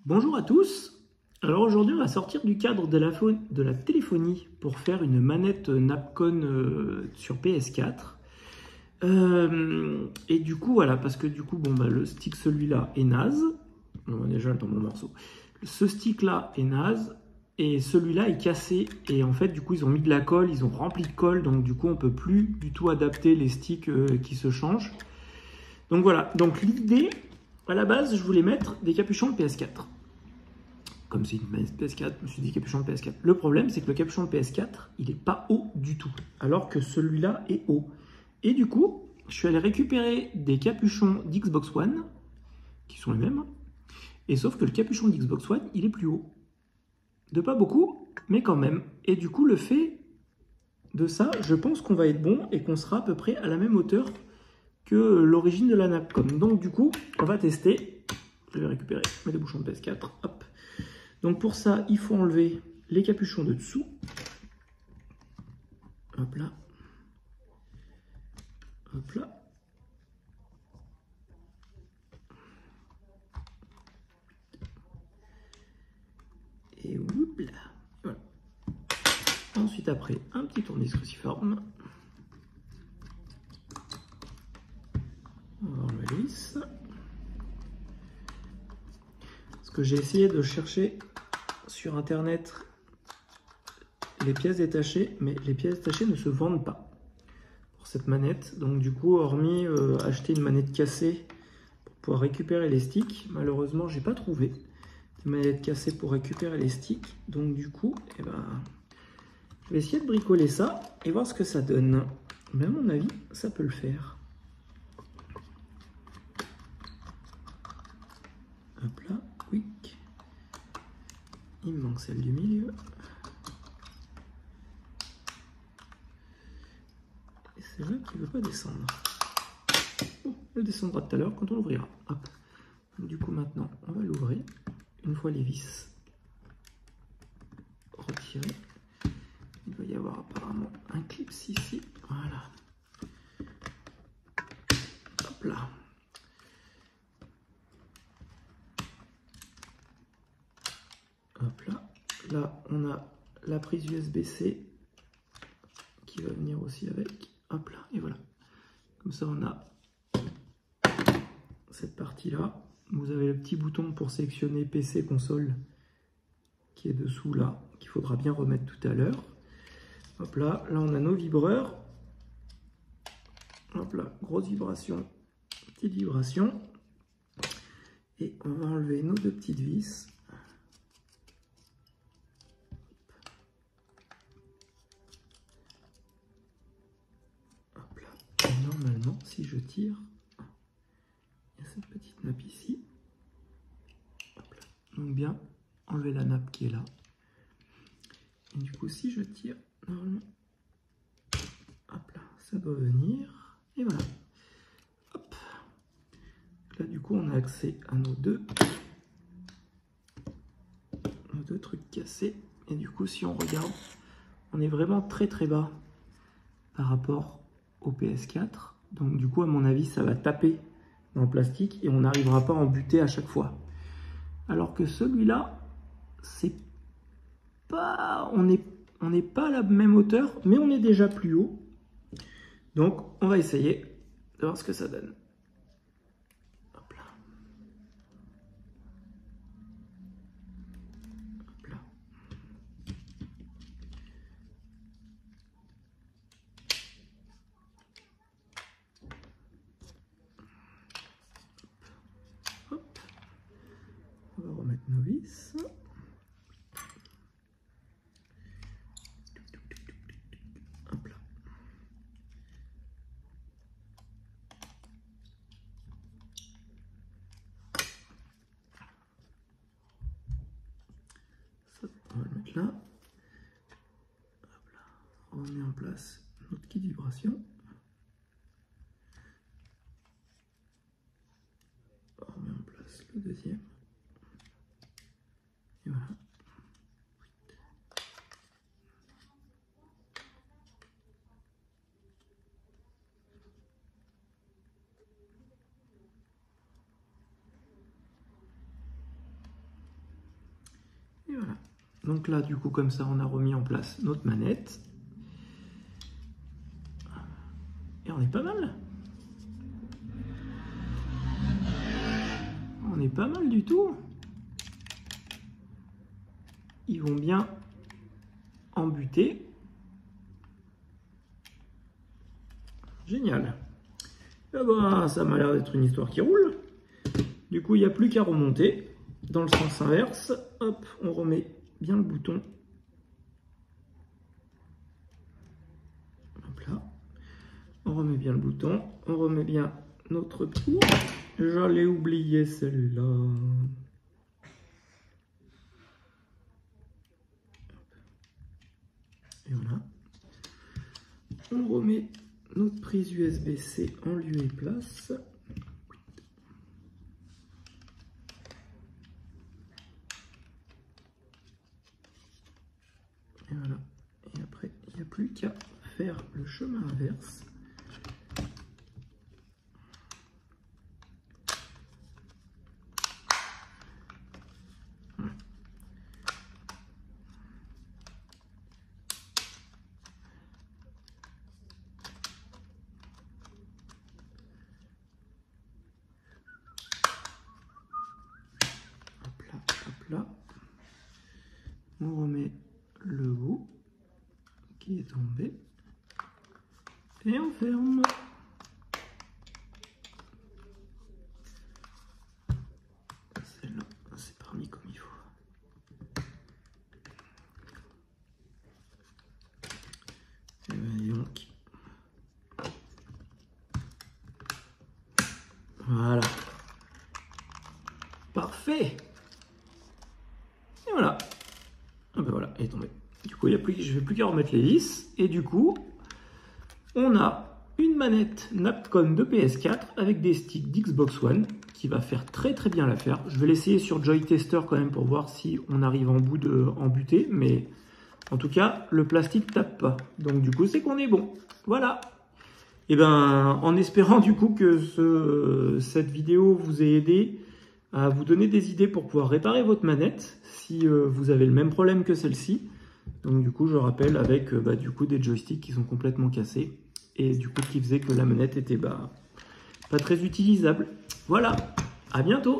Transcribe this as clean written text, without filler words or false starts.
Bonjour à tous. Alors aujourd'hui on va sortir du cadre de la téléphonie pour faire une manette Napcon sur PS4. Et du coup voilà, parce que du coup le stick celui-là est naze. On est déjà dans mon morceau. Ce stick là est naze et celui-là est cassé. Et en fait du coup ils ont mis de la colle, ils ont rempli de colle, donc du coup on peut plus du tout adapter les sticks qui se changent. Donc voilà, donc l'idée à la base je voulais mettre des capuchons de PS4. Comme c'est une PS4, je me suis dit capuchon de PS4. Le problème, c'est que le capuchon de PS4, il n'est pas haut du tout, alors que celui-là est haut. Et du coup, je suis allé récupérer des capuchons d'Xbox One, qui sont les mêmes, et sauf que le capuchon d'Xbox One, il est plus haut. De pas beaucoup, mais quand même. Et du coup, le fait de ça, je pense qu'on va être bon et qu'on sera à peu près à la même hauteur que l'origine de la Napcon. Donc du coup, on va tester. Je vais récupérer mes deux bouchons de PS4. Hop. Donc pour ça, il faut enlever les capuchons de dessous. Hop là. Hop là. Et hop là. Voilà. Ensuite, après, un petit tournevis cruciforme. On va enlever la vis. Parce que j'ai essayé de chercher sur internet les pièces détachées, mais les pièces détachées ne se vendent pas pour cette manette. Donc du coup, hormis acheter une manette cassée pour pouvoir récupérer les sticks, malheureusement, j'ai pas trouvé de manette cassée pour récupérer les sticks. Donc du coup, je vais essayer de bricoler ça et voir ce que ça donne. Mais à mon avis, ça peut le faire. Hop là, quick. Il me manque celle du milieu. Et celle-là qui ne veut pas descendre. Bon, elle descendra tout à l'heure quand on l'ouvrira. Hop. Du coup, maintenant, on va l'ouvrir. Une fois les vis retirées, il doit y avoir apparemment un clip ici. Voilà. Hop là. Hop là. Là, on a la prise USB-C qui va venir aussi avec. Hop là. Et voilà. Comme ça, on a cette partie-là. Vous avez le petit bouton pour sélectionner PC console qui est dessous là, qu'il faudra bien remettre tout à l'heure. Hop là. Là, on a nos vibreurs. Hop là. Grosse vibration. Petite vibration. Et on va enlever nos deux petites vis. Hop là. Et normalement, si je tire, il y a cette petite nappe ici. Hop là. Donc bien enlever la nappe qui est là. Et du coup, si je tire, normalement, hop là, ça doit venir. Et voilà. Hop. Là, du coup, on a accès à nos deux trucs cassés. Et du coup, si on regarde, on est vraiment très très bas par rapport au PS4. Donc du coup, à mon avis, ça va taper dans le plastique et on n'arrivera pas à en buter à chaque fois. Alors que celui-là, c'est pas, on n'est pas à la même hauteur, mais on est déjà plus haut. Donc, on va essayer de voir ce que ça donne. Hop là. Hop là. Hop. On va remettre nos vis. Hop là. Ça, on va le mettre là. Hop là. On met en place notre kit vibration. On remet en place le deuxième. Et voilà. voilà. Donc là, du coup, comme ça, on a remis en place notre manette. Et on est pas mal. On est pas mal du tout. Ils vont bien embuter. Génial. Et ben, ça m'a l'air d'être une histoire qui roule. Du coup, il n'y a plus qu'à remonter dans le sens inverse. Hop, on remet bien le bouton. Hop là. On remet bien le bouton. On remet bien notre tour. J'allais oublier celle-là. Et voilà. On remet notre prise USB-C en lieu et place. Et voilà. Et après, il n'y a plus qu'à faire le chemin inverse. Là, on remet le bout qui est tombé et on ferme. Celle-là, c'est pas remis comme il faut. Et ben donc, voilà, parfait. Et voilà. Ah ben voilà, elle est tombée. Du coup, je ne vais plus qu'à remettre les vis. Et du coup, on a une manette Napcon de PS4 avec des sticks d'Xbox One qui va faire très très bien l'affaire. Je vais l'essayer sur Joy Tester quand même pour voir si on arrive en bout de embuter. Mais en tout cas, le plastique tape pas. Donc du coup, c'est qu'on est bon. Voilà. Et ben, en espérant du coup que cette vidéo vous ait aidé à vous donner des idées pour pouvoir réparer votre manette si vous avez le même problème que celle-ci. Donc du coup, je rappelle avec du coup des joysticks qui sont complètement cassés et du coup qui faisait que la manette était pas très utilisable. Voilà, à bientôt.